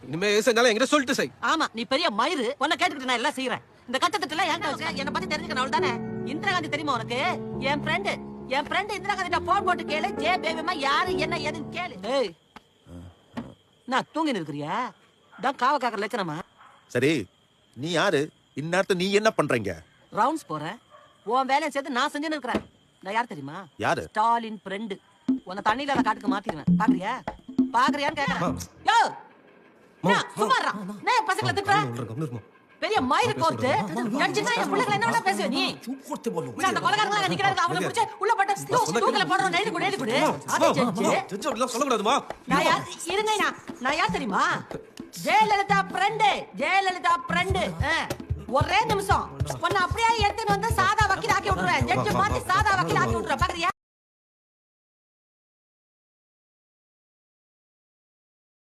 இனிமே எது செஞ்சாலும் என்கிட்ட சொல்லிட்டு செய். ஆமா நீ பெரிய மயிறு உன்னை கேட்டுக்கிட்டு நான் எல்லாம் செய்யறேன். இந்த கட்டத்துல ஏன் என்ன பத்தி தெரிஞ்சுக்கணும் அவள் தானே. இந்திரா காந்தி தெரியுமா உனக்கு? என் ஃப்ரெண்டு இந்திரா காந்தி போன் போட்டு கேளு. ஜே பேபிமா யாரு என்ன ஏதுன்னு கேளு. ஏய் நான் தூங்கி நிற்கிறியா? தான் காவ காக்கிற லட்சணமா? சரி நீ யாரு? இந்நேரத்து நீ என்ன பண்றீங்க? ரவுண்ட்ஸ் போறேன். உன் வேலையை சேர்த்து நான் செஞ்சு நிற்கிறேன். நான் யார் தெரியுமா? யாரு? ஸ்டாலின் ஃப்ரெண்டு. உன்னை தண்ணியில காட்டுக்கு மாத்திடுவேன். பாக்குறியான்னு கேக்குறேன். யோ சுமாரா நான் பசங்களை திட்டுறேன். பெரிய மயிறு கோர்த்து ஜட்ஜினா என் பிள்ளைகளை என்ன வேணா பேசுவே நீ. அந்த கொலைகாரங்க நிக்கிறாங்க அவளை பிடிச்சு உள்ள போட்டு தூக்கல போடுறோம். எழுதி கொடு. அது ஜட்ஜி எல்லாம் சொல்லக்கூடாதுமா. நான் யார் தெரியுமா? ஜெயலலிதா ஃப்ரெண்டு. ஒரே நிமிஷம் உன்னை அப்படியே எடுத்துட்டு வந்து சாதா வக்கீல் ஆக்கி விட்டுருவேன். ஜட்ஜ் மாத்தி சாதா வக்கீல் ஆக்கி விட்டுருவேன். பாக்குறியா?